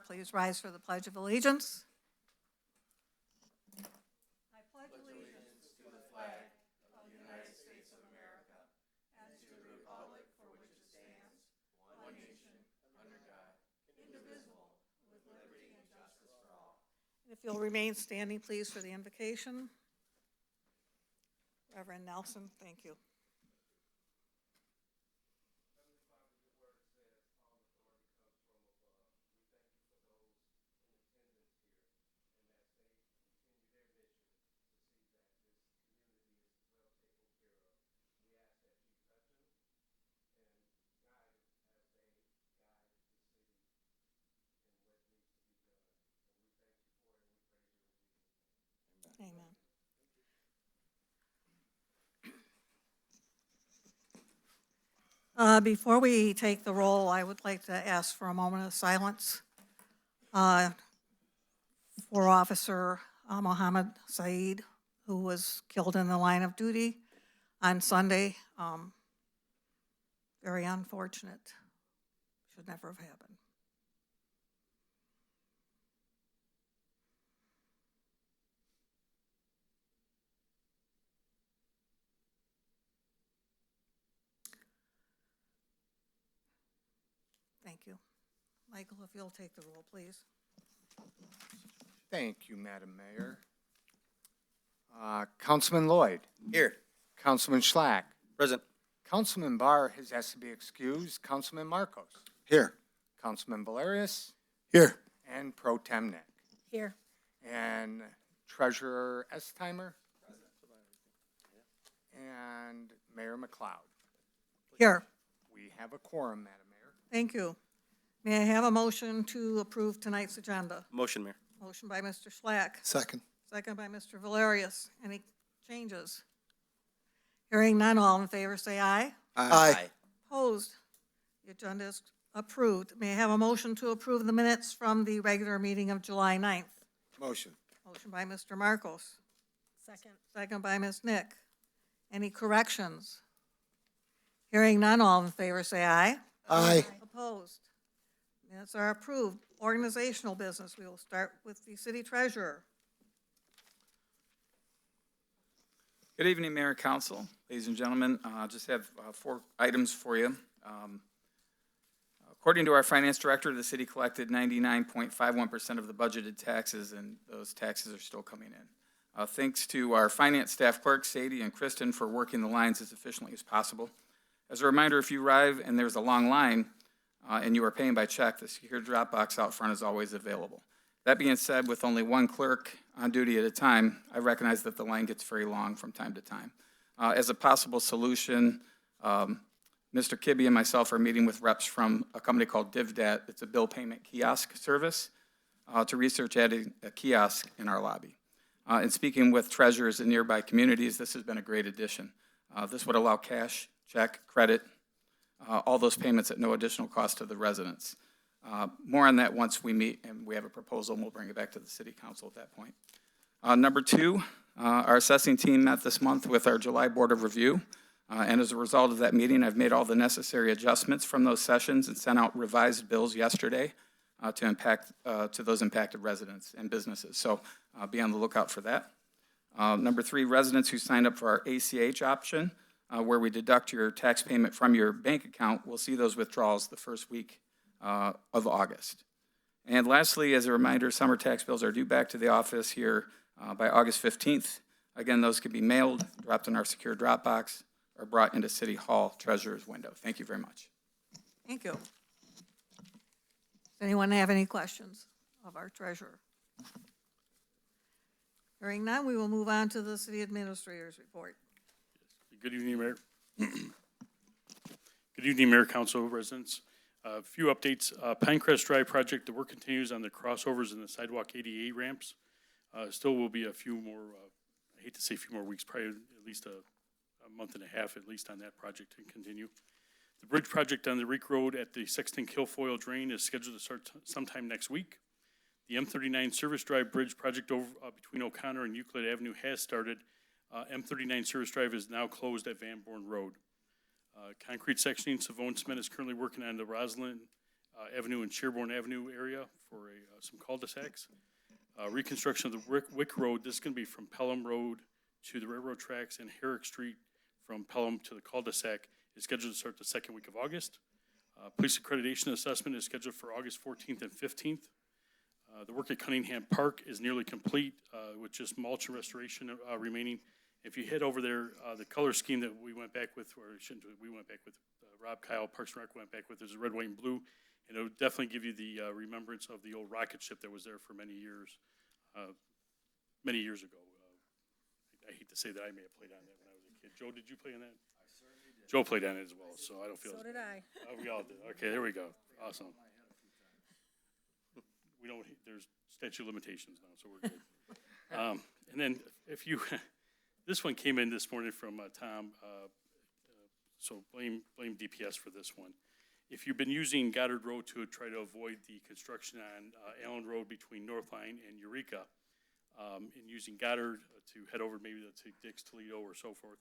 please rise for the Pledge of Allegiance. I pledge allegiance to the flag of the United States of America and to the republic for which it stands, one nation, under God, indivisible, with liberty and justice for all. If you'll remain standing, please, for the invocation. Reverend Nelson, thank you. Amen. Before we take the roll, I would like to ask for a moment of silence for Officer Mohammed Saeed, who was killed in the line of duty on Sunday. Very unfortunate. Should never have happened. Thank you. Michael, if you'll take the roll, please. Thank you, Madam Mayor. Councilman Lloyd. Here. Councilman Schlack. Present. Councilman Barr has asked to be excused. Councilman Marcos. Here. Councilman Valerius. Here. And Pro Tem Nick. Here. And Treasurer Estheimer. And Mayor McLeod. Here. We have a quorum, Madam Mayor. Thank you. May I have a motion to approve tonight's agenda? Motion, Mayor. Motion by Mr. Schlack. Second. Second by Mr. Valerius. Any changes? Hearing none, all in favor say aye. Aye. Opposed? The agenda is approved. May I have a motion to approve the minutes from the regular meeting of July 9th? Motion. Motion by Mr. Marcos. Second. Second by Ms. Nick. Any corrections? Hearing none, all in favor say aye. Aye. Opposed? Minutes are approved. Organizational business. We will start with the city treasurer. Good evening, Mayor and Council. Ladies and gentlemen, I just have 4 items for you. According to our finance director, the city collected 99.51% of the budgeted taxes, and those taxes are still coming in. Thanks to our finance staff clerks, Sadie and Kristen, for working the lines as efficiently as possible. As a reminder, if you arrive and there's a long line and you are paying by check, the secure drop box out front is always available. That being said, with only one clerk on duty at a time, I recognize that the line gets very long from time to time. As a possible solution, Mr. Kibbe and myself are meeting with reps from a company called DivDat. It's a bill payment kiosk service to research adding a kiosk in our lobby. And speaking with treasurers in nearby communities, this has been a great addition. This would allow cash, check, credit, all those payments at no additional cost to the residents. More on that once we meet and we have a proposal, and we'll bring it back to the city council at that point. Number 2, our assessing team met this month with our July Board of Review. And as a result of that meeting, I've made all the necessary adjustments from those sessions and sent out revised bills yesterday to those impacted residents and businesses. So be on the lookout for that. Number 3, residents who signed up for our ACH option, where we deduct your tax payment from your bank account, will see those withdrawals the first week of August. And lastly, as a reminder, summer tax bills are due back to the office here by August 15th. Again, those can be mailed, dropped in our secure drop box, or brought into City Hall Treasurer's window. Thank you very much. Thank you. Does anyone have any questions of our treasurer? Hearing none, we will move on to the city administrator's report. Good evening, Mayor. Good evening, Mayor, Council, residents. A few updates. Pinecrest Drive project, the work continues on the crossovers and the sidewalk ADA ramps. Still will be a few more, I hate to say a few more weeks, probably at least a month and a half at least on that project to continue. The bridge project on the Reek Road at the Sexton Kilfoyle Drain is scheduled to start sometime next week. The M39 Service Drive Bridge project over between O'Connor and Euclid Avenue has started. M39 Service Drive is now closed at Van Born Road. Concrete sectioning, Savone Cement is currently working on the Roslyn Avenue and Sherborne Avenue area for some cul-de-sacs. Reconstruction of the Wick Road, this is going to be from Pelham Road to the railroad tracks, and Herrick Street from Pelham to the cul-de-sac is scheduled to start the second week of August. Police accreditation assessment is scheduled for August 14th and 15th. The work at Cunningham Park is nearly complete with just mulch and restoration remaining. If you head over there, the color scheme that we went back with, or shouldn't we went back with, Rob Kyle, Parks and Rec went back with, is red, white, and blue. And it would definitely give you the remembrance of the old rocket ship that was there for many years ago. I hate to say that I may have played on that when I was a kid. Joe, did you play on that? I certainly did. Joe played on it as well, so I don't feel. So did I. Oh, we all did. Okay, there we go. Awesome. We don't, there's statute of limitations now, so we're good. And then if you, this one came in this morning from Tom, so blame DPS for this one. If you've been using Goddard Road to try to avoid the construction on Allen Road between North Line and Eureka, and using Goddard to head over maybe to Dix, Toledo, or so forth,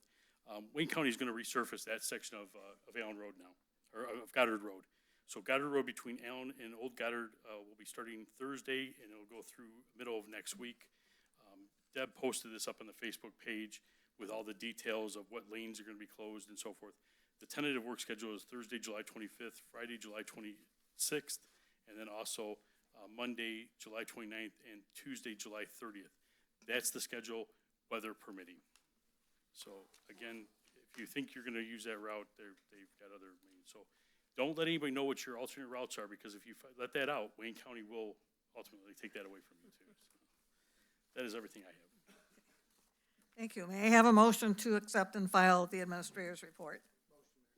Wayne County is going to resurface that section of Allen Road now, or of Goddard Road. So Goddard Road between Allen and Old Goddard will be starting Thursday, and it'll go through middle of next week. Deb posted this up on the Facebook page with all the details of what lanes are going to be closed and so forth. The tentative work schedule is Thursday, July 25th, Friday, July 26th, and then also Monday, July 29th, and Tuesday, July 30th. That's the schedule, weather permitting. So again, if you think you're going to use that route, they've got other means. So don't let anybody know what your alternate routes are, because if you let that out, Wayne County will ultimately take that away from you too. So that is everything I have. Thank you. May I have a motion to accept and file the administrator's report?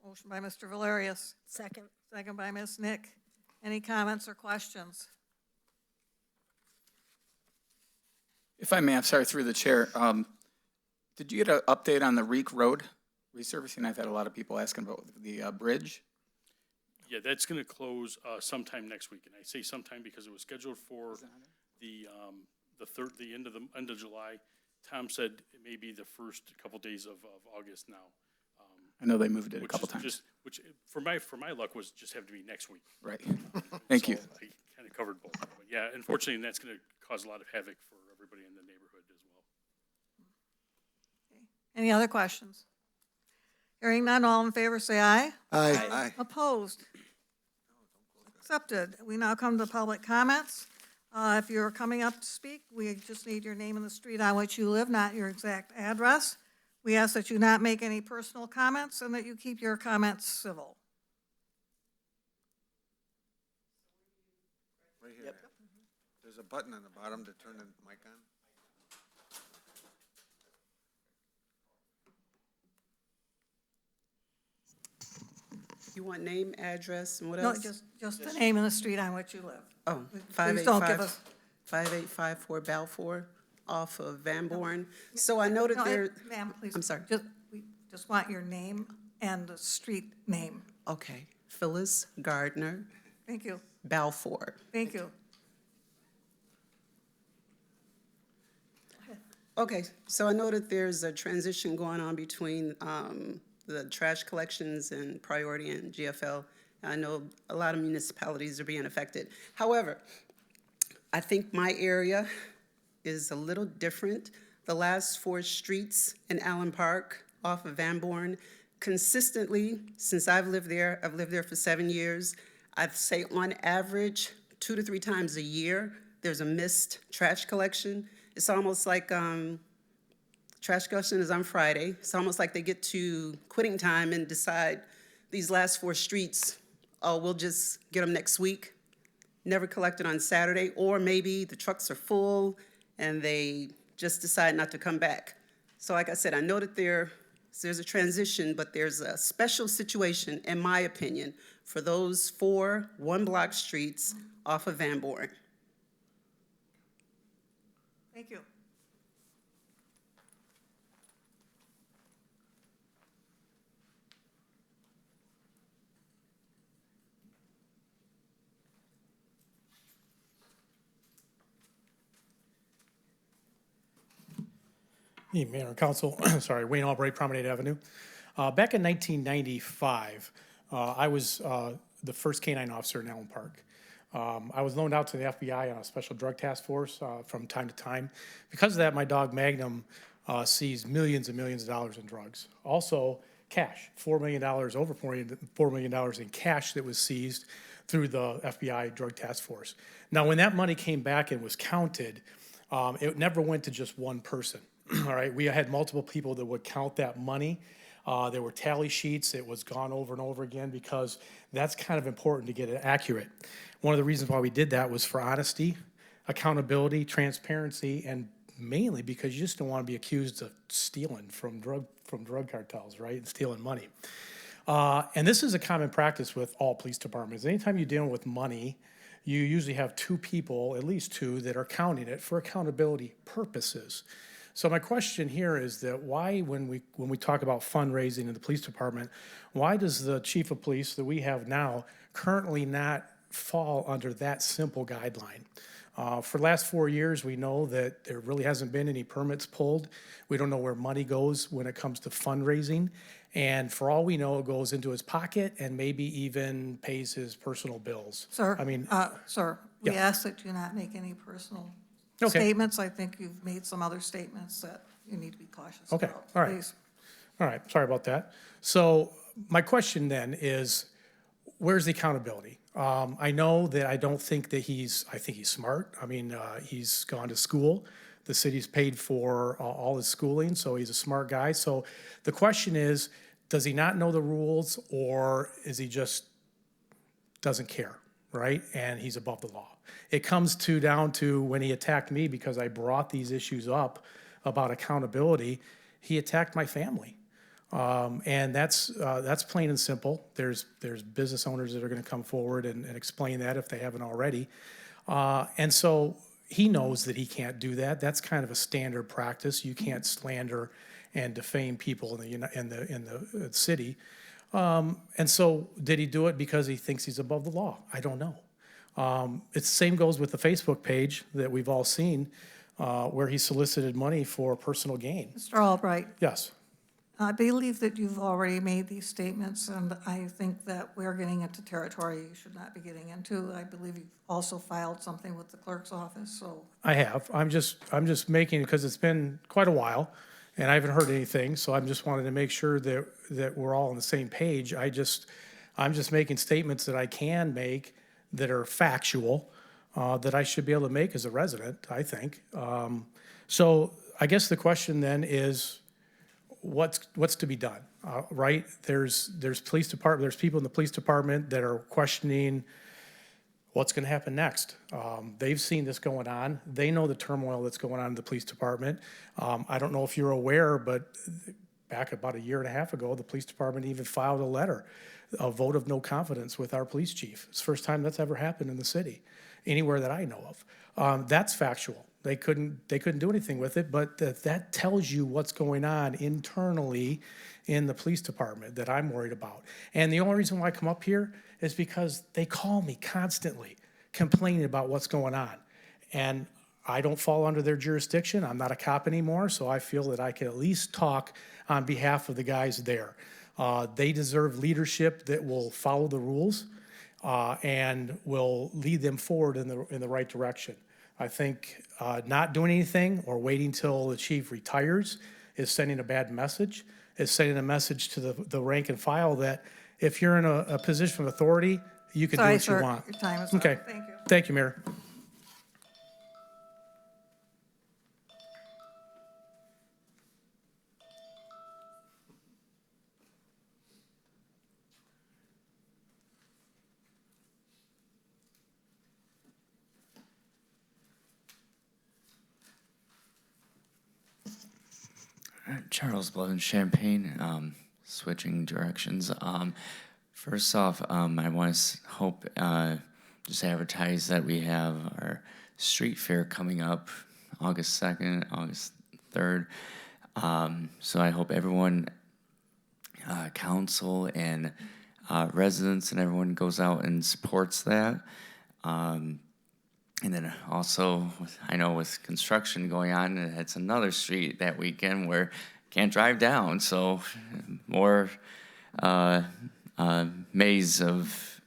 Motion by Mr. Valerius. Second. Second by Ms. Nick. Any comments or questions? If I may, I'm sorry, through the chair. Did you get an update on the Reek Road resurfacing? I've had a lot of people asking about the bridge. Yeah, that's going to close sometime next week, and I say sometime because it was scheduled for the end of July. Tom said it may be the first couple days of August now. I know they moved it a couple times. Which for my luck was just have to be next week. Right. Thank you. I kind of covered both. But yeah, unfortunately, and that's going to cause a lot of havoc for everybody in the neighborhood as well. Any other questions? Hearing none, all in favor say aye. Aye. Opposed? Accepted. We now come to public comments. If you're coming up to speak, we just need your name and the street on which you live, not your exact address. We ask that you not make any personal comments and that you keep your comments civil. Right here. There's a button on the bottom to turn the mic on. You want name, address, and what No, else? just the name and the street on which you live. Oh, Please don't give us. 5854 Balfour off of Van Born. So I know that No, there, ma'am, please. I'm sorry. We just want your name and the street name. Okay, Phyllis Gardner, Thank you. Balfour. Thank you. Okay, so I know that there's a transition going on between the trash collections and Priority and GFL. I know a lot of municipalities are being affected. However, I think my area is a little different. The last 4 streets in Allen Park off of Van Born, consistently, since I've lived there for 7 years, I'd say on average, 2 to 3 times a year, there's a missed trash collection. It's almost like trash collection is on Friday. It's almost like they get to quitting time and decide these last 4 streets, oh, we'll just get them next week. Never collected on Saturday, or maybe the trucks are full and they just decide not to come back. So like I said, I know that there's a transition, but there's a special situation, in my opinion, for those 4 one-block streets off of Van Born. Thank you. Hey, Mayor and Council, sorry, Wayne Albright, Promenade Avenue. Back in 1995, I was the first canine officer in Allen Park. I was loaned out to the FBI on a special drug task force from time to time. Because of that, my dog Magnum seized millions and millions of dollars in drugs. Also, cash, $4 million, over $4 million in cash that was seized through the FBI drug task force. Now, when that money came back and was counted, it never went to just one person. All right, we had multiple people that would count that money. There were tally sheets. It was gone over and over again because that's kind of important to get it accurate. One of the reasons why we did that was for honesty, accountability, transparency, and mainly because you just don't want to be accused of stealing from drug cartels, right, and stealing money. And this is a common practice with all police departments. Anytime you're dealing with money, you usually have two people, at least two, that are counting it for accountability purposes. So my question here is that why, when we talk about fundraising in the police department, why does the chief of police that we have now currently not fall under that simple guideline? For the last 4 years, we know that there really hasn't been any permits pulled. We don't know where money goes when it comes to fundraising. And for all we know, it goes into his pocket and maybe even pays his personal bills. Sir, I mean, sir, we yeah. ask that you not make any personal Okay. statements. I think you've made some other statements that you need to be cautious Okay, about. all right. Please. All right, sorry about that. So my question then is, where's the accountability? I know that I don't think that I think he's smart. I mean, he's gone to school. The city's paid for all his schooling, so he's a smart guy. So the question is, does he not know the rules, or is he just doesn't care, right? And he's above the law. It comes down to when he attacked me because I brought these issues up about accountability, he attacked my family. And that's plain and simple. There's business owners that are gonna come forward and explain that if they haven't already. And so he knows that he can't do that. That's kind of a standard practice. You can't slander and defame people in the city. And so did he do it because he thinks he's above the law? I don't know. It's the same goes with the Facebook page that we've all seen, where he solicited money for personal gain. Mr. Albright, Yes. I believe that you've already made these statements, and I think that we're getting into territory you should not be getting into. I believe you've also filed something with the clerk's office, so. I have. I'm just making, because it's been quite a while, and I haven't heard anything, so I'm just wanting to make sure that we're all on the same page. I'm just making statements that I can make that are factual, that I should be able to make as a resident, I think. So I guess the question then is, what's to be done, right? There's people in the police department that are questioning what's going to happen next. They've seen this going on. They know the turmoil that's going on in the police department. I don't know if you're aware, but back about a year and a half ago, the police department even filed a letter, a vote of no confidence with our police chief. It's the first time that's ever happened in the city, anywhere that I know of. That's factual. They couldn't do anything with it, but that tells you what's going on internally in the police department that I'm worried about. And the only reason why I come up here is because they call me constantly complaining about what's going on. And I don't fall under their jurisdiction. I'm not a cop anymore, so I feel that I can at least talk on behalf of the guys there. They deserve leadership that will follow the rules and will lead them forward in the right direction. I think not doing anything or waiting till the chief retires is sending a bad message, is sending a message to the rank and file that if you're in a position of authority, you can do what you want. Your time is up. Okay. Thank you. Thank you, Mayor. Charles Blood, Champaign, switching directions. First off, I want to hope, just advertise that we have our street fair coming up August 2nd, August 3rd. So I hope everyone, council and residents and everyone goes out and supports that. And then also, I know with construction going on, it's another street that weekend where can't drive down. So more maze of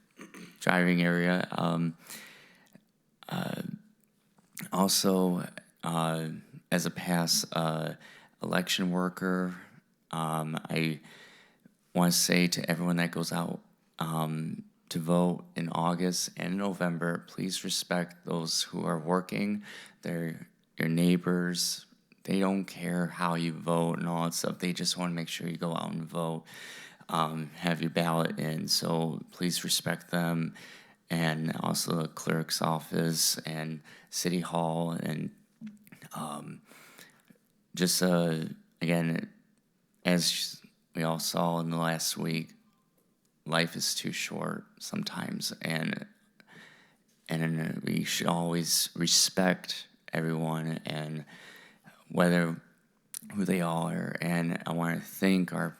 driving area. Also, as a past election worker, I want to say to everyone that goes out to vote in August and November, please respect those who are working. They're your neighbors. They don't care how you vote and all that stuff. They just want to make sure you go out and vote, have your ballot in. So please respect them. And also the clerk's office and city hall. And just, again, as we all saw in the last week, life is too short sometimes. And we should always respect everyone and whether who they are. And I want to thank our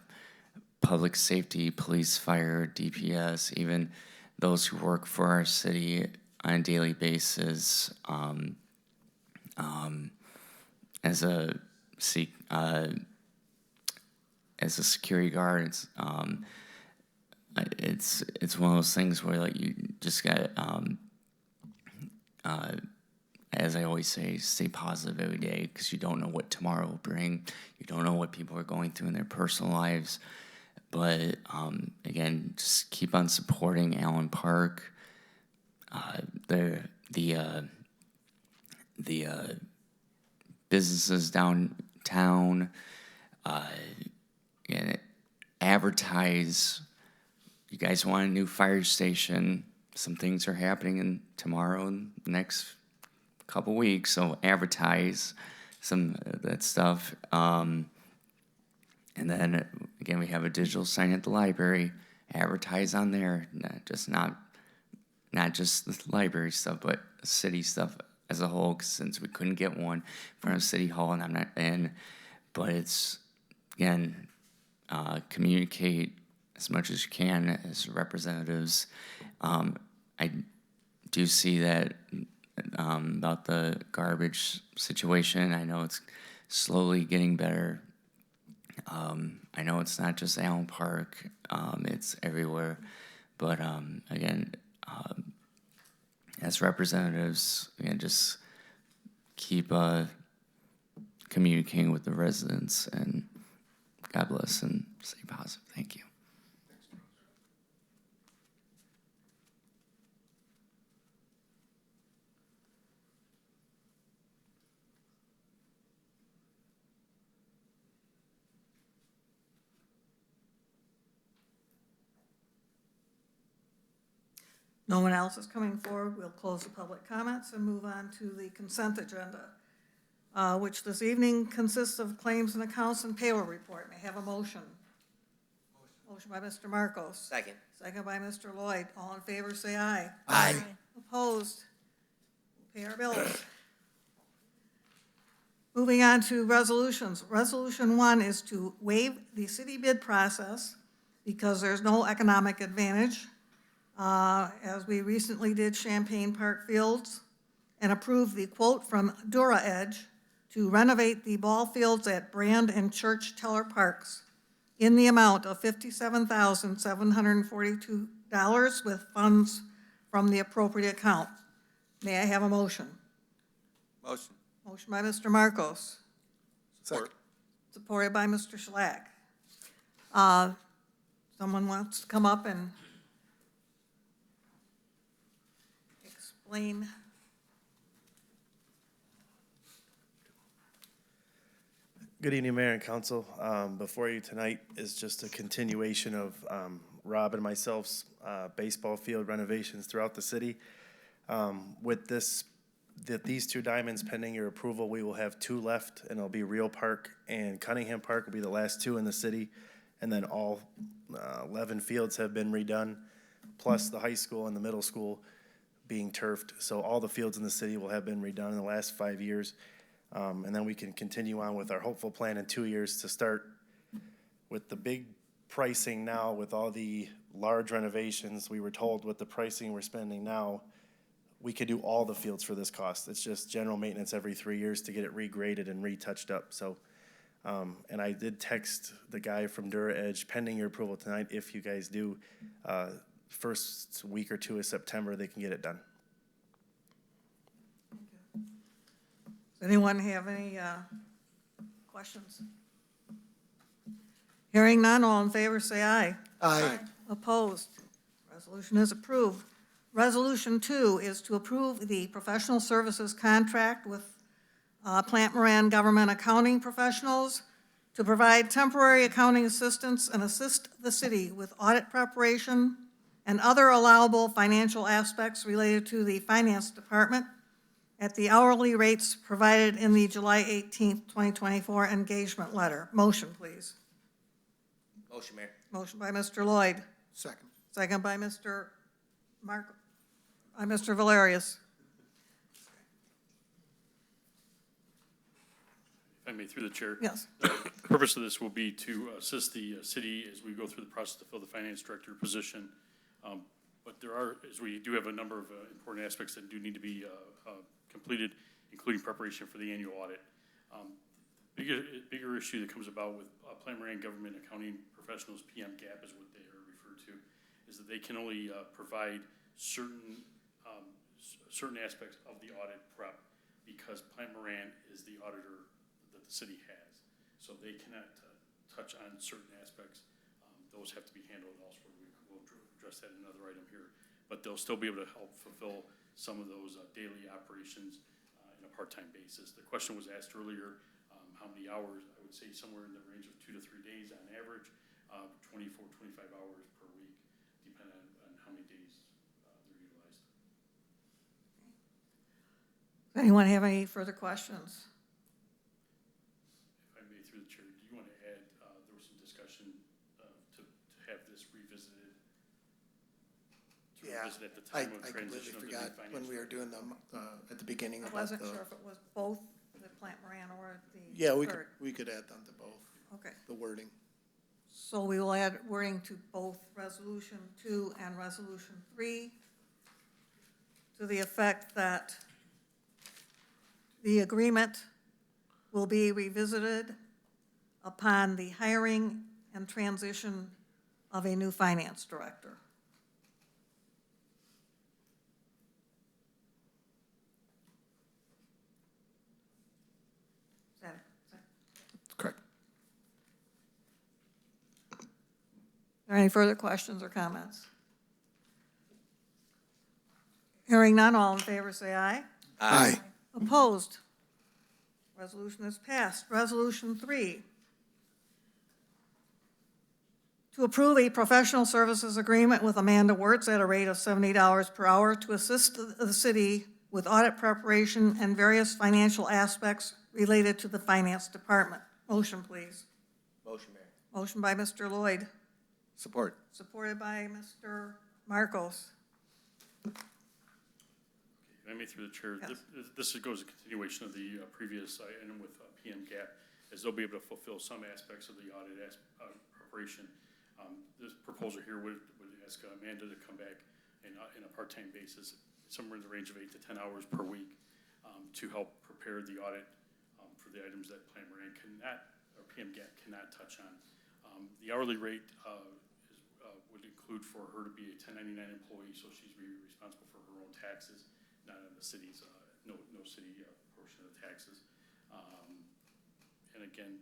public safety, police, fire, DPS, even those who work for our city on a daily basis. As a security guard, it's one of those things where like you just got as I always say, stay positive every day because you don't know what tomorrow will bring. You don't know what people are going through in their personal lives. But again, just keep on supporting Allen Park. The businesses downtown, and advertise. You guys want a new fire station? Some things are happening tomorrow and the next couple weeks, so advertise some of that stuff. And then again, we have a digital sign at the library. Advertise on there, not just the library stuff, but city stuff as a whole. 'Cause since we couldn't get one in front of City Hall, and I'm not in, but it's again, communicate as much as you can as representatives. I do see that about the garbage situation. I know it's slowly getting better. I know it's not just Allen Park, it's everywhere. But again, as representatives, again, just keep communicating with the residents, and God bless and stay positive. Thank you. No one else is coming forward. We'll close the public comments and move on to the consent agenda, which this evening consists of claims and accounts and payroll report. May I have a motion? Motion by Mr. Marcos. Second. Second by Mr. Lloyd. All in favor, say aye. Aye. Opposed? We'll pay our bills. Moving on to resolutions. Resolution 1 is to waive the city bid process because there's no economic advantage, as we recently did Champaign Park Fields, and approve the quote from DuraEdge to renovate the ball fields at Brand and Church Teller Parks in the amount of $57,742 with funds from the appropriate account. May I have a motion? Motion. Motion by Mr. Marcos, Second. supported by Mr. Schlack. Someone wants to come up and explain? Good evening, Mayor and Council. Before you tonight is just a continuation of Rob and myself's baseball field renovations throughout the city. With these two diamonds pending your approval, we will have 2 left, and it'll be Real Park and Cunningham Park will be the last 2 in the city. And then all 11 fields have been redone, plus the high school and the middle school being turfed. So all the fields in the city will have been redone in the last 5 years. And then we can continue on with our hopeful plan in 2 years to start with the big pricing now with all the large renovations. We were told with the pricing we're spending now, we could do all the fields for this cost. It's just general maintenance every 3 years to get it regraded and retouched up. So, and I did text the guy from DuraEdge pending your approval tonight. If you guys do, first week or two of September, they can get it done. Does anyone have any questions? Hearing none, all in favor, say aye. Aye. Opposed? Resolution is approved. Resolution 2 is to approve the professional services contract with Plant Moran Government Accounting Professionals to provide temporary accounting assistance and assist the city with audit preparation and other allowable financial aspects related to the finance department at the hourly rates provided in the July 18th, 2024 engagement letter. Motion, please. Motion, Mayor. Motion by Mr. Lloyd. Second. Second by Mr. Valerius. If I may, through the chair. Yes. The purpose of this will be to assist the city as we go through the process to fill the finance director position. But as we do have a number of important aspects that do need to be completed, including preparation for the annual audit. Bigger issue that comes about with Plant Moran Government Accounting Professionals, PM GAP is what they are referred to, is that they can only provide certain aspects of the audit prep because Plant Moran is the auditor that the city has. So they cannot touch on certain aspects. Those have to be handled elsewhere. We'll address that in another item here. But they'll still be able to help fulfill some of those daily operations in a part-time basis. The question was asked earlier, how many hours? I would say somewhere in the range of 2 to 3 days on average, 24, 25 hours per week, depending on how many days they're utilized. Does anyone have any further questions? If I may, through the chair, do you want to add, there was some discussion to have this revisited? Yeah, Revisit at the I time of completely transition of the new forgot when we were doing them at the beginning I about wasn't the. sure if it was both the Plant Moran or the Yeah, third. we could add them to both, Okay, the wording. so we will add wording to both Resolution 2 and Resolution 3 to the effect that the agreement will be revisited upon the hiring and transition of a new finance director. Correct. Are there any further questions or comments? Hearing none, all in favor say aye. Aye. Opposed? Resolution is passed. Resolution 3, to approve a professional services agreement with Amanda Wirtz at a rate of $70 per hour to assist the city with audit preparation and various financial aspects related to the finance department. Motion, please. Motion, Mayor. Motion by Mr. Lloyd, Support. supported by Mr. Marcos. If I may, through the chair, Yes. this goes a continuation of the previous item with PM GAP, as they'll be able to fulfill some aspects of the audit preparation. This proposal here would ask Amanda to come back in a part-time basis, somewhere in the range of 8 to 10 hours per week, to help prepare the audit for the items that Plant Moran cannot, or PM GAP cannot touch on. The hourly rate would include for her to be a 1099 employee, so she's responsible for her own taxes, not on the city's, no city portion of the taxes. And again,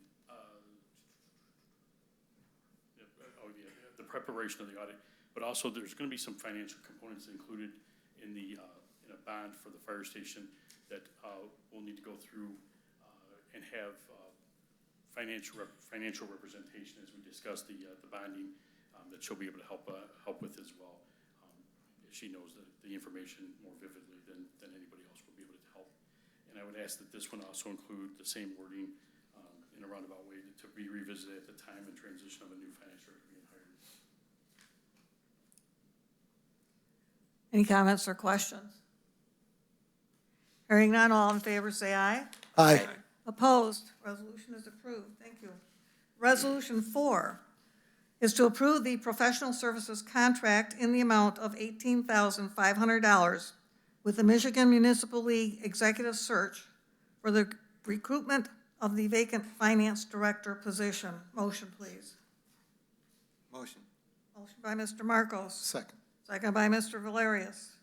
the preparation of the audit, but also there's going to be some financial components included in the in a bond for the fire station that we'll need to go through and have financial representation as we discuss the bonding that she'll be able to help with as well. She knows the information more vividly than anybody else will be able to help. And I would ask that this one also include the same wording in a roundabout way to be revisited at the time and transition of a new finance director being hired. Any comments or questions? Hearing none, all in favor say aye. Aye. Opposed? Resolution is approved. Thank you. Resolution 4 is to approve the professional services contract in the amount of $18,500 with the Michigan Municipal League Executive Search for the recruitment of the vacant finance director position. Motion, please. Motion. Motion by Mr. Marcos, Second. Second by Mr. Valerius.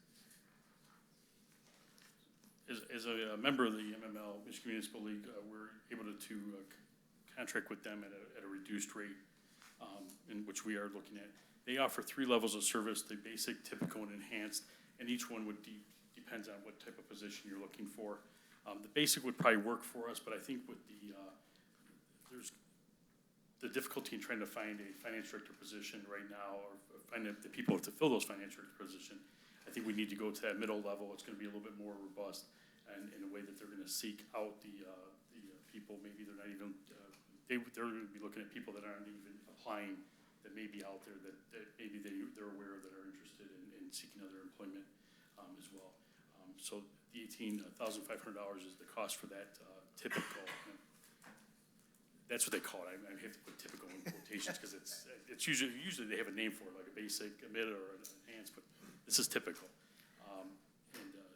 As a member of the MML, Michigan Municipal League, we're able to contract with them at a reduced rate, in which we are looking at. They offer 3 levels of service, the basic, typical, and enhanced, and each one would depends on what type of position you're looking for. The basic would probably work for us, but I think with there's the difficulty in trying to find a finance director position right now, or find the people to fill those finance director position. I think we need to go to that middle level. It's going to be a little bit more robust, and in a way that they're going to seek out the people. Maybe they're not even they're going to be looking at people that aren't even applying, that may be out there, that maybe they're aware that are interested in seeking other employment as well. So the $18,500 is the cost for that typical. That's what they call it. I have to put typical in quotations because it's usually they have a name for it, like a basic, a mid, or an enhanced, but this is typical.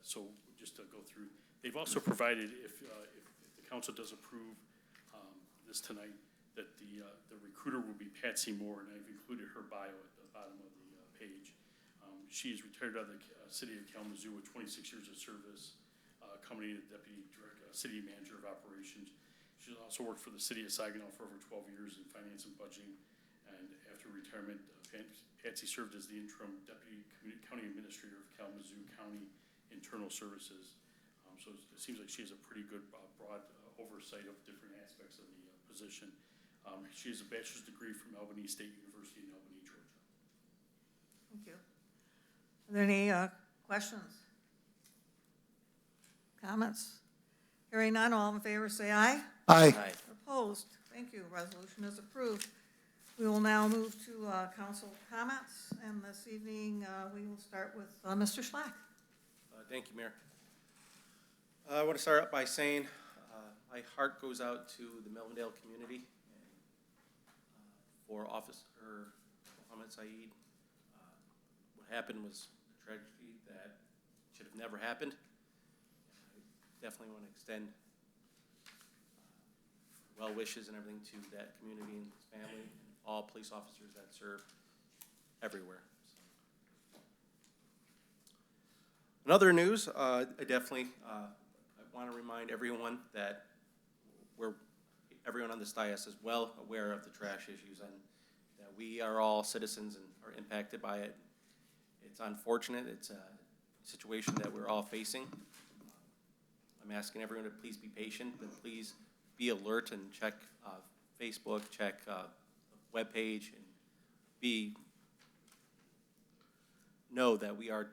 So just to go through, they've also provided, if the council does approve this tonight, that the recruiter will be Patsy Moore, and I've included her bio at the bottom of the page. She is retired out of the city of Kalamazoo with 26 years of service, coming in as deputy city manager of operations. She's also worked for the city of Saginaw for over 12 years in finance and budgeting, and after retirement, Patsy served as the interim deputy county administrator of Kalamazoo County Internal Services. So it seems like she has a pretty good broad oversight of different aspects of the position. She has a bachelor's degree from Albany State University in Albany, Georgia. Thank you. Are there any questions? Comments? Hearing none, all in favor say aye. Aye. Opposed? Thank you. Resolution is approved. We will now move to council comments, and this evening we will start with Mr. Schlack. Thank you, Mayor. I want to start out by saying my heart goes out to the Melvindale community and for Officer Mohammed Saeed. What happened was a tragedy that should have never happened. I definitely want to extend well wishes and everything to that community and his family and all police officers that serve everywhere. In other news, I definitely want to remind everyone that everyone on this dais is well aware of the trash issues and that we are all citizens and are impacted by it. It's unfortunate. It's a situation that we're all facing. I'm asking everyone to please be patient, but please be alert and check Facebook, check the webpage, and know that we are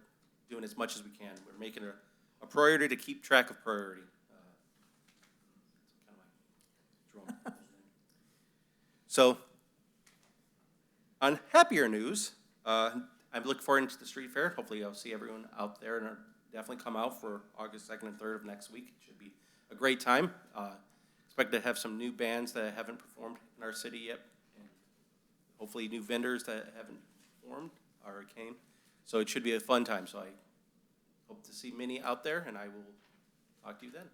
doing as much as we can. We're making a priority to keep track of priority. So, on happier news, I'm looking forward to the street fair. Hopefully I'll see everyone out there, and definitely come out for August 2nd and 3rd of next week. It should be a great time. Expect to have some new bands that haven't performed in our city yet, and hopefully new vendors that haven't performed or came. So it should be a fun time. So I hope to see many out there, and I will talk to you then.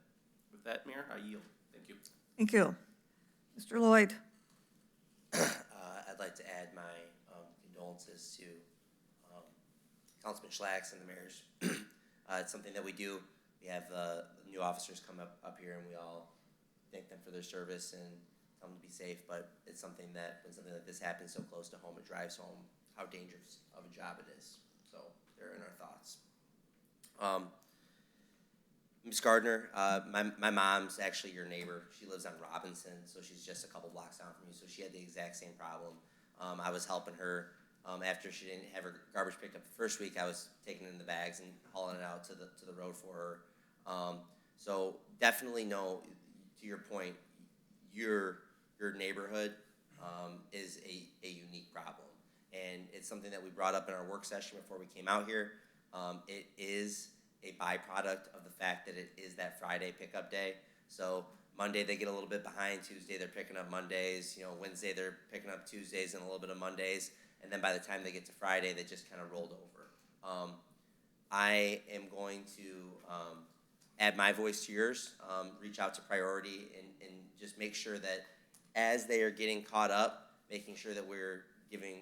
With that, Mayor, I yield. Thank you. Thank you. Mr. Lloyd. I'd like to add my condolences to Councilman Schlacks and the mayors. It's something that we do. We have new officers come up here, and we all thank them for their service and tell them to be safe. But it's something that when something like this happens so close to home, it drives home how dangerous of a job it is. So they're in our thoughts. Ms. Gardner, my mom's actually your neighbor. She lives on Robinson, so she's just a couple blocks down from you. So she had the exact same problem. I was helping her after she didn't have her garbage picked up the first week. I was taking it in the bags and hauling it out to the road for her. So definitely know, to your point, your neighborhood is a unique problem, and it's something that we brought up in our work session before we came out here. It is a byproduct of the fact that it is that Friday pickup day. So Monday they get a little bit behind, Tuesday they're picking up Mondays, Wednesday they're picking up Tuesdays and a little bit of Mondays, and then by the time they get to Friday they just kind of rolled over. I am going to add my voice to yours, reach out to Priority and just make sure that as they are getting caught up, making sure that we're giving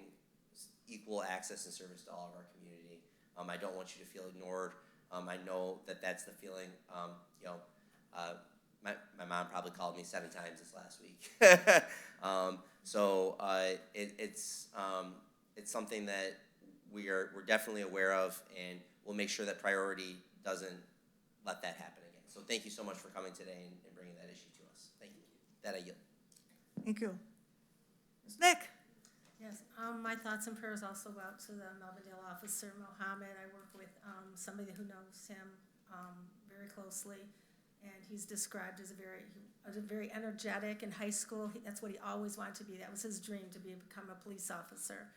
equal access and service to all of our community. I don't want you to feel ignored. I know that that's the feeling. My mom probably called me 7 times this last week. It's something that we're definitely aware of, and we'll make sure that Priority doesn't let that happen again. So thank you so much for coming today and bringing that issue to us. Thank you. That I yield. Thank you. Ms. Nick? Yes, my thoughts and prayers also go out to the Melvindale officer, Mohammed. I work with somebody who knows him very closely, and he's described as a very energetic in high school. That's what he always wanted to be. That was his dream, to become a police officer.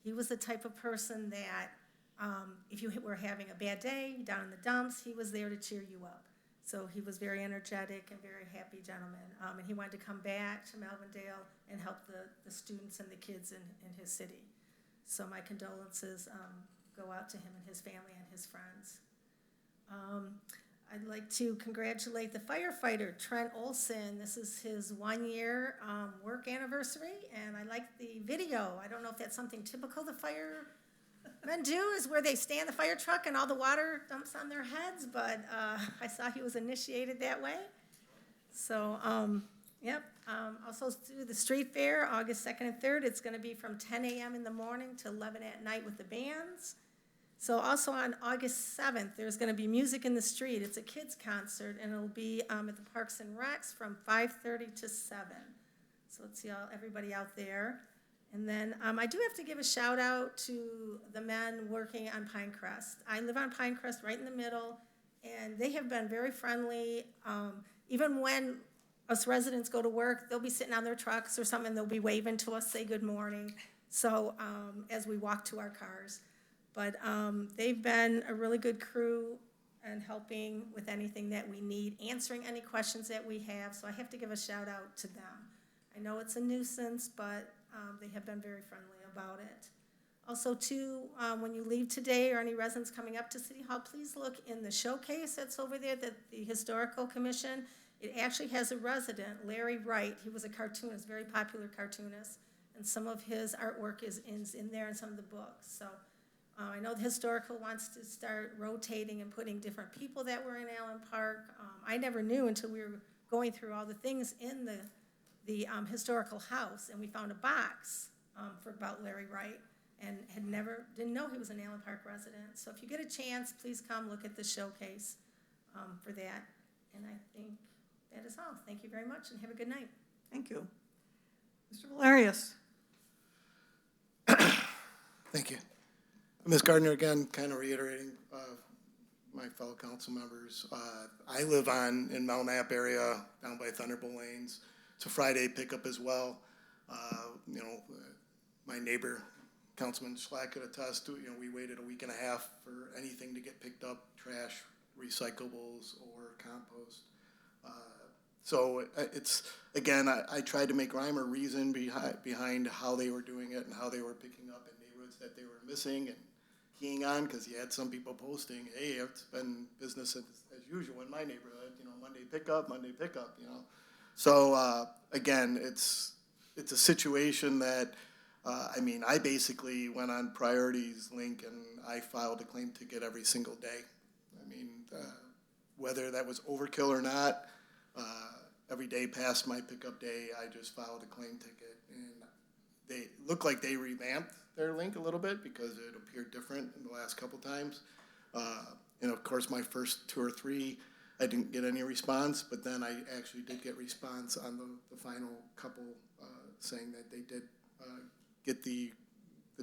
He was the type of person that if you were having a bad day, down in the dumps, he was there to cheer you up. So he was very energetic and very happy gentleman. And he wanted to come back to Melvindale and help the students and the kids in his city. So my condolences go out to him and his family and his friends. I'd like to congratulate the firefighter, Trent Olson. This is his 1-year work anniversary, and I like the video. I don't know if that's something typical the firemen do, is where they stand the fire truck and all the water dumps on their heads, but I saw he was initiated that way. So, yep. Also through the street fair, August 2nd and 3rd, it's going to be from 10 a.m. in the morning to 11 at night with the bands. So also on August 7th, there's going to be music in the street. It's a kids concert, and it'll be at the Parks and Recs from 5:30 to 7. So let's see everybody out there. And then I do have to give a shout out to the men working on Pinecrest. I live on Pinecrest right in the middle, and they have been very friendly. Even when us residents go to work, they'll be sitting on their trucks or something, and they'll be waving to us, say good morning. So as we walk to our cars. But they've been a really good crew and helping with anything that we need, answering any questions that we have. So I have to give a shout out to them. I know it's a nuisance, but they have been very friendly about it. Also, too, when you leave today or any residents coming up to City Hall, please look in the showcase that's over there, that the Historical Commission. It actually has a resident, Larry Wright. He was a cartoonist, very popular cartoonist, and some of his artwork is in there in some of the books. So I know the Historical wants to start rotating and putting different people that were in Allen Park. I never knew until we were going through all the things in the Historical House, and we found a box about Larry Wright, and didn't know he was an Allen Park resident. So if you get a chance, please come look at the showcase for that. And I think that is all. Thank you very much, and have a good night. Thank you. Mr. Valerius? Thank you. Ms. Gardner, again, kind of reiterating my fellow council members. I live in Melknap area, down by Thunderbolt Lanes. It's a Friday pickup as well. My neighbor, Councilman Schlack, could attest to, we waited a week and a half for anything to get picked up, trash, recyclables, or compost. So it's, again, I tried to make rhyme or reason behind how they were doing it and how they were picking up in neighborhoods that they were missing and keying on, because you had some people posting, hey, it's been business as usual in my neighborhood, Monday pickup, So, again, it's a situation that, I basically went on Priority's link and I filed a claim ticket every single day. Whether that was overkill or not, every day past my pickup day, I just filed a claim ticket. And they look like they revamped their link a little bit because it appeared different in the last couple times. Of course, my first 2 or 3, I didn't get any response, but then I actually did get response on the final couple saying that they did get the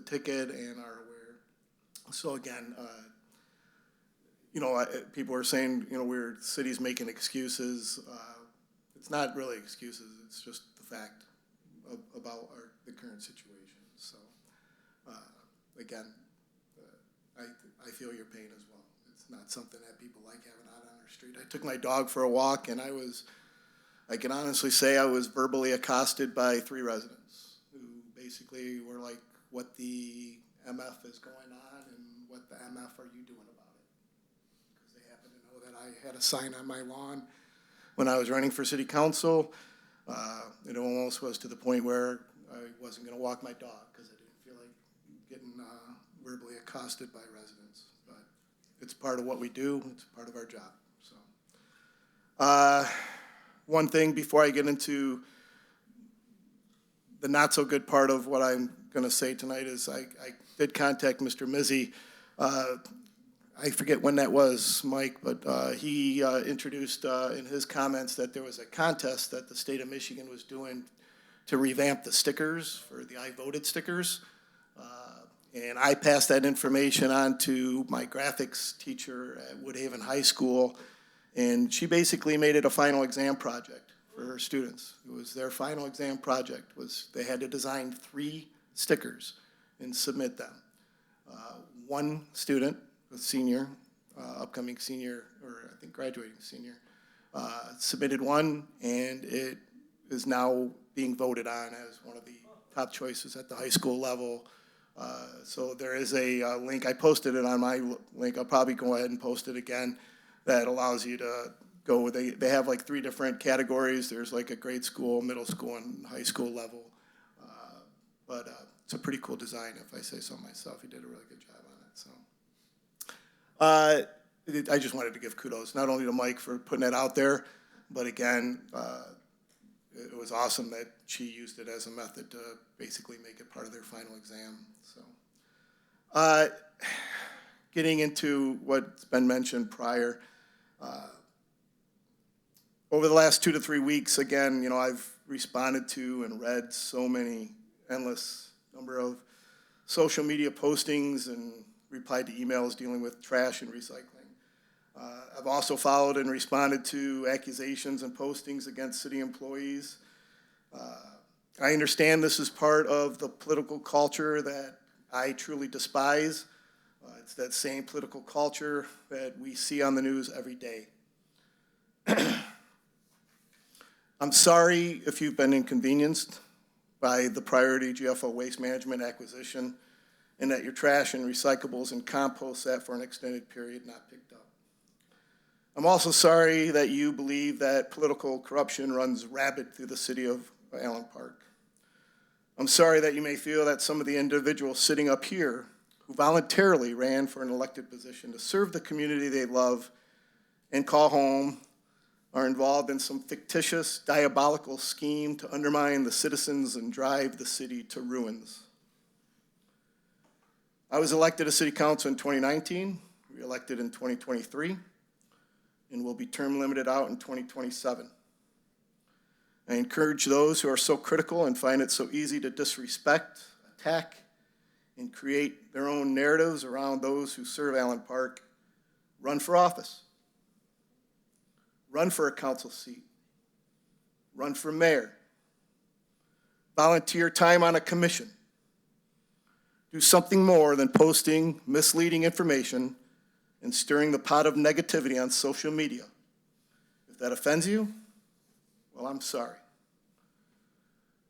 ticket and are aware. So again, people are saying, city's making excuses. It's not really excuses, it's just the fact about the current situation. So, again, I feel your pain as well. It's not something that people like having out on our street. I took my dog for a walk, and I can honestly say I was verbally accosted by 3 residents who basically were like, what the MF is going on and what the MF are you doing about it? Because they happen to know that I had a sign on my lawn when I was running for city council. It almost was to the point where I wasn't going to walk my dog because I didn't feel like getting verbally accosted by residents. But it's part of what we do. It's part of our job. So, one thing before I get into the not so good part of what I'm going to say tonight is I did contact Mr. Mizzi. I forget when that was, Mike, but he introduced in his comments that there was a contest that the state of Michigan was doing to revamp the stickers for the I voted stickers. And I passed that information on to my graphics teacher at Woodhaven High School, and she basically made it a final exam project for her students. It was their final exam project. They had to design 3 stickers and submit them. One student, a senior, upcoming senior, or I think graduating senior, submitted one, and it is now being voted on as one of the top choices at the high school level. So there is a link. I posted it on my link. I'll probably go ahead and post it again. That allows you to go. They have like 3 different categories. There's like a grade school, middle school, and high school level. But it's a pretty cool design, if I say so myself. He did a really good job on it. So I just wanted to give kudos not only to Mike for putting that out there, but again, it was awesome that she used it as a method to basically make it part of their final exam. So, getting into what's been mentioned prior, over the last 2 to 3 weeks, again, you know, I've responded to and read so many endless number of social media postings and replied to emails dealing with trash and recycling. I've also followed and responded to accusations and postings against city employees. I understand this is part of the political culture that I truly despise. It's that same political culture that we see on the news every day. I'm sorry if you've been inconvenienced by the priority GFO waste management acquisition and that your trash and recyclables and compost sat for an extended period not picked up. I'm also sorry that you believe that political corruption runs rapid through the city of Allen Park. I'm sorry that you may feel that some of the individuals sitting up here who voluntarily ran for an elected position to serve the community they love and call home are involved in some fictitious, diabolical scheme to undermine the citizens and drive the city to ruins. I was elected to city council in 2019, re-elected in 2023, and will be term limited out in 2027. I encourage those who are so critical and find it so easy to disrespect, attack, and create their own narratives around those who serve Allen Park, run for office. Run for a council seat. Run for mayor. Volunteer time on a commission. Do something more than posting misleading information and stirring the pot of negativity on social media. If that offends you, well, I'm sorry.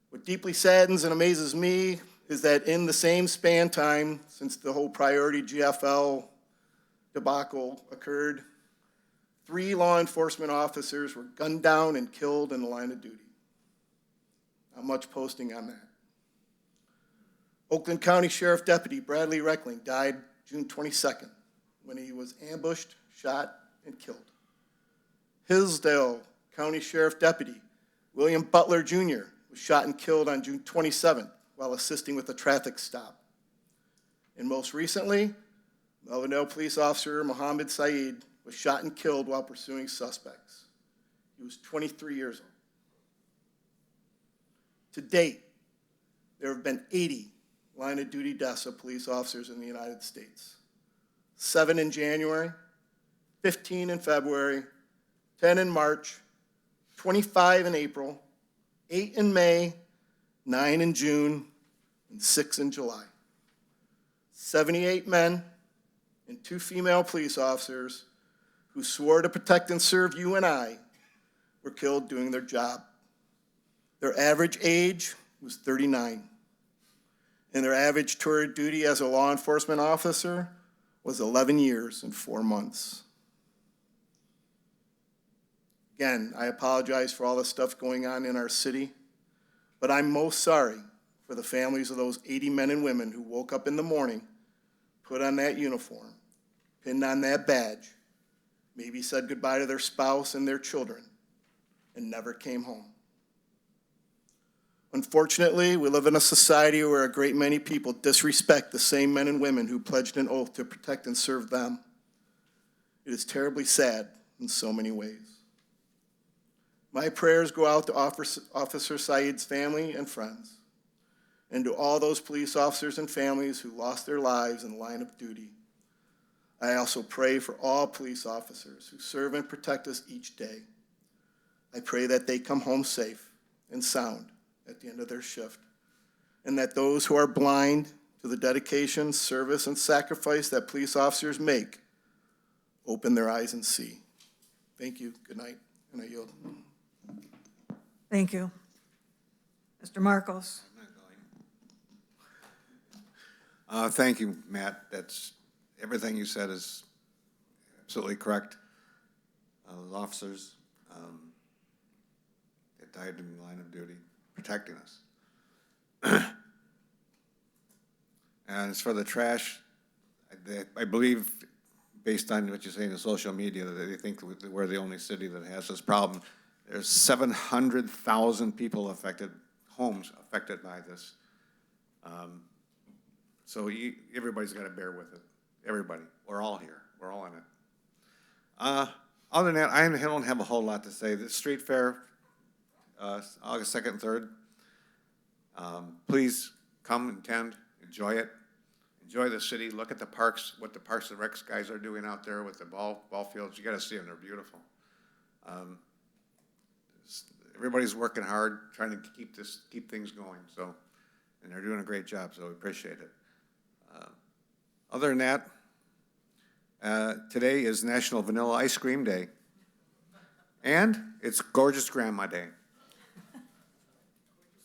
What deeply saddens and amazes me is that in the same span time since the whole priority GFL debacle occurred, 3 law enforcement officers were gunned down and killed in the line of duty. Not much posting on that. Oakland County Sheriff Deputy Bradley Reckling died June 22nd when he was ambushed, shot, and killed. Hillsdale County Sheriff Deputy William Butler Jr. was shot and killed on June 27th while assisting with a traffic stop. And most recently, Melvindale Police Officer Mohammed Saeed was shot and killed while pursuing suspects. He was 23 years old. To date, there have been 80 line of duty deaths of police officers in the United States. 7 in January, 15 in February, 10 in March, 25 in April, 8 in May, 9 in June, and 6 in July. 78 men and 2 female police officers who swore to protect and serve you and I were killed doing their job. Their average age was 39, and their average tour of duty as a law enforcement officer was 11 years and 4 months. Again, I apologize for all the stuff going on in our city, but I'm most sorry for the families of those 80 men and women who woke up in the morning, put on that uniform, pinned on that badge, maybe said goodbye to their spouse and their children, and never came home. Unfortunately, we live in a society where a great many people disrespect the same men and women who pledged an oath to protect and serve them. It is terribly sad in so many ways. My prayers go out to Officer Saeed's family and friends, and to all those police officers and families who lost their lives in the line of duty. I also pray for all police officers who serve and protect us each day. I pray that they come home safe and sound at the end of their shift, and that those who are blind to the dedication, service, and sacrifice that police officers make open their eyes and see. Thank you. Good night, and I yield. Thank you. Mr. Marcos. Thank you, Matt. That's, everything you said is absolutely correct. Those officers that died in the line of duty, protecting us. And as for the trash, I believe, based on what you say in the social media, that they think we're the only city that has this problem. There's 700,000 people affected, homes affected by this. So everybody's got to bear with it. Everybody. We're all here. We're all in it. Other than that, I don't have a whole lot to say. The street fair, August 2nd and 3rd. Please come, attend, enjoy it. Enjoy the city. Look at the parks, what the Parks and Recs guys are doing out there with the ball fields. You got to see them. They're beautiful. Everybody's working hard, trying to keep things going. So, and they're doing a great job. So we appreciate it. Other than that, today is National Vanilla Ice Cream Day, and it's Gorgeous Grandma Day.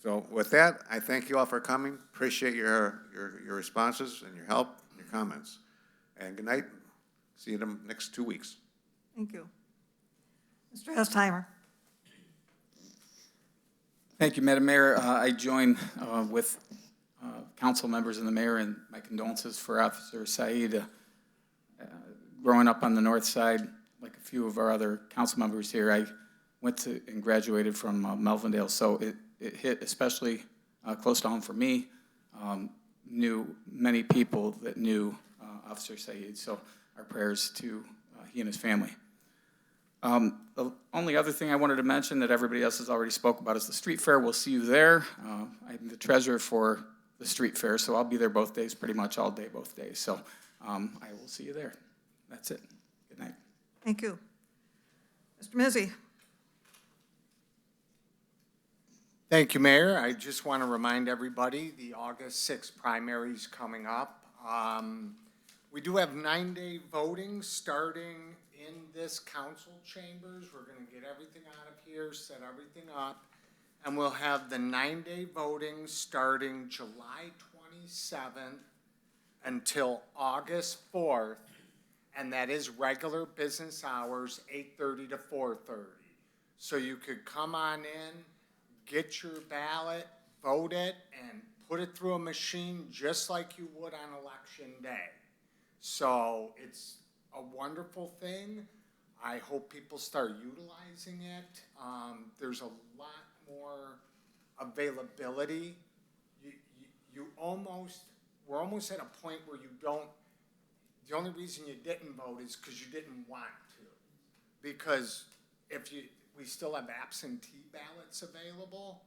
So with that, I thank you all for coming. Appreciate your responses and your help and your comments. And good night. See you in the next 2 weeks. Thank you. Mr. Estheimer. Thank you, Madam Mayor. I join with council members and the mayor in my condolences for Officer Saeed. Growing up on the north side, like a few of our other council members here, I went to and graduated from Melvindale, so it hit especially close to home for me. Knew many people that knew Officer Saeed, so our prayers to he and his family. The only other thing I wanted to mention that everybody else has already spoke about is the street fair. We'll see you there. I'm the treasurer for the street fair, so I'll be there both days, pretty much all day, both days. So I will see you there. That's it. Good night. Thank you. Mr. Mizzi. Thank you, Mayor. I just want to remind everybody the August 6th primary is coming up. We do have 9-day voting starting in this council chambers. We're going to get everything out of here, set everything up, and we'll have the 9-day voting starting July 27th until August 4th, and that is regular business hours, 8:30 to 4:30. So you could come on in, get your ballot, vote it, and put it through a machine just like you would on election day. So it's a wonderful thing. I hope people start utilizing it. There's a lot more availability. We're almost at a point where you don't, the only reason you didn't vote is because you didn't want to. Because we still have absentee ballots available.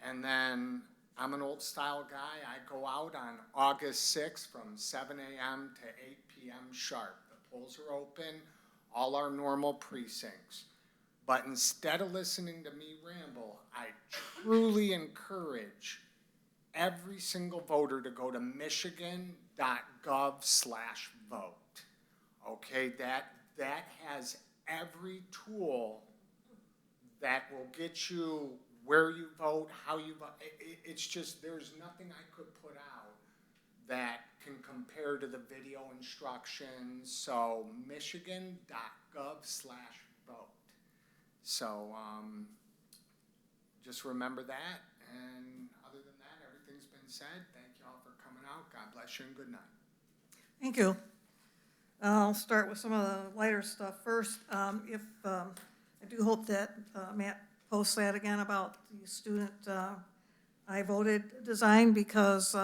And then I'm an old style guy. I go out on August 6th from 7 a.m. to 8 p.m. sharp. The polls are open, all our normal precincts. But instead of listening to me ramble, I truly encourage every single voter to go to michigan.gov/vote. Okay, that has every tool that will get you where you vote, how you vote. It's just, there's nothing I could put out that can compare to the video instructions. So michigan.gov/vote. So just remember that. And other than that, everything's been said. Thank you all for coming out. God bless you and good night. Thank you. I'll start with some of the lighter stuff first. I do hope that Matt posts that again about the student I voted design, because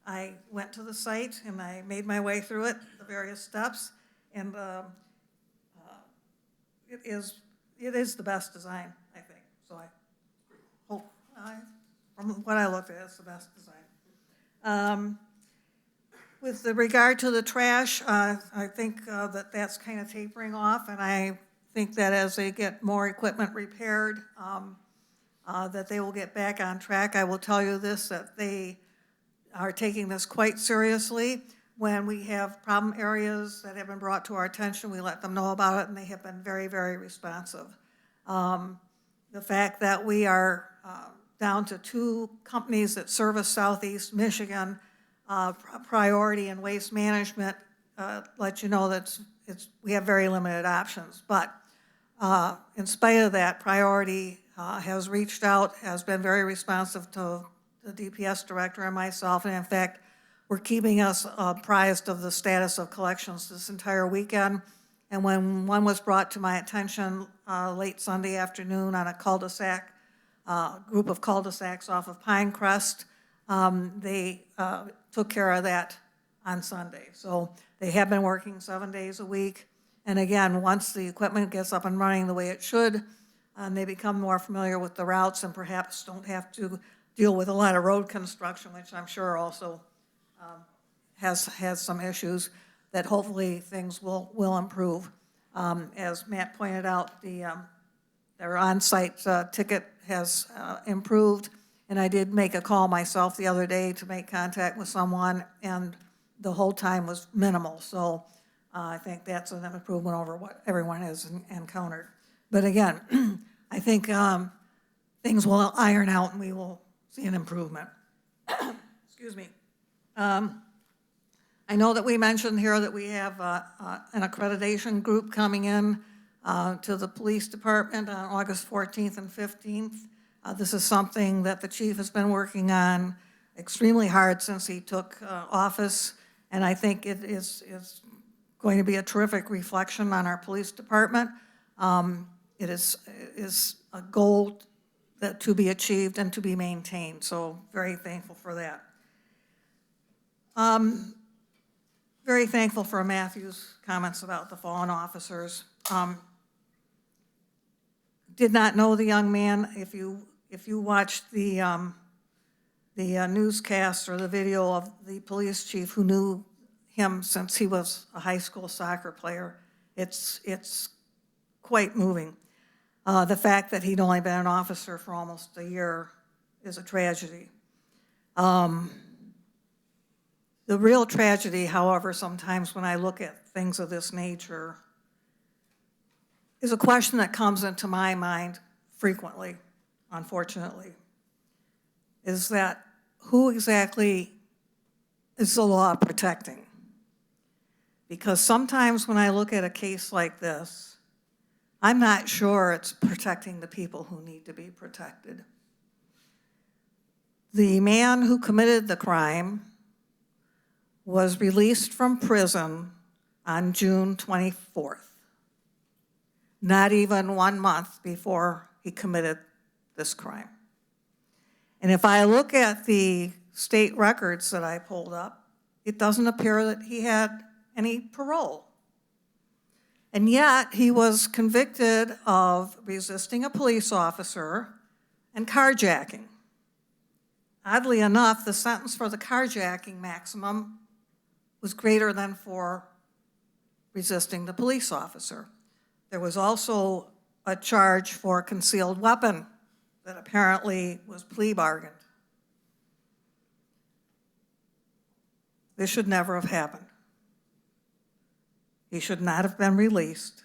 I went to the site and I made my way through it, the various steps, and it is the best design, I think. So I hope, from what I looked at, it's the best design. With the regard to the trash, I think that that's kind of tapering off, and I think that as they get more equipment repaired, that they will get back on track. I will tell you this, that they are taking this quite seriously. When we have problem areas that have been brought to our attention, we let them know about it, and they have been very, very responsive. The fact that we are down to 2 companies that service Southeast Michigan, Priority and Waste Management, let you know that we have very limited options. But in spite of that, Priority has reached out, has been very responsive to the DPS director and myself, and in fact, we're keeping us apprised of the status of collections this entire weekend. And when one was brought to my attention late Sunday afternoon on a cul-de-sac, group of cul-de-sacs off of Pinecrest, they took care of that on Sunday. So they have been working 7 days a week. And again, once the equipment gets up and running the way it should, they become more familiar with the routes and perhaps don't have to deal with a lot of road construction, which I'm sure also has some issues, that hopefully things will improve. As Matt pointed out, their on-site ticket has improved, and I did make a call myself the other day to make contact with someone, and the hold time was minimal. So I think that's an improvement over what everyone has encountered. But again, I think things will iron out and we will see an improvement. Excuse me. I know that we mentioned here that we have an accreditation group coming in to the police department on August 14th and 15th. This is something that the chief has been working on extremely hard since he took office, and I think it is going to be a terrific reflection on our police department. It is a goal that to be achieved and to be maintained, so very thankful for that. Very thankful for Matthew's comments about the fallen officers. Did not know the young man. If you watched the newscast or the video of the police chief who knew him since he was a high school soccer player, it's quite moving. The fact that he'd only been an officer for almost a year is a tragedy. The real tragedy, however, sometimes when I look at things of this nature, is a question that comes into my mind frequently, unfortunately, is that who exactly is the law protecting? Because sometimes when I look at a case like this, I'm not sure it's protecting the people who need to be protected. The man who committed the crime was released from prison on June 24th, not even 1 month before he committed this crime. And if I look at the state records that I pulled up, it doesn't appear that he had any parole. And yet he was convicted of resisting a police officer and carjacking. Oddly enough, the sentence for the carjacking maximum was greater than for resisting the police officer. There was also a charge for concealed weapon that apparently was plea bargained. This should never have happened. He should not have been released,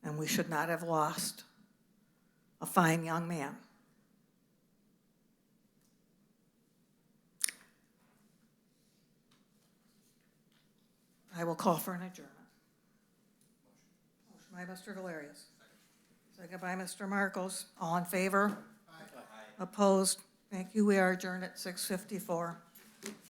and we should not have lost a fine young man. I will call for an adjournment. Motion by Mr. Valerius. Second by Mr. Marcos. All in favor? Aye. Opposed? Thank you. We are adjourned at 6:54.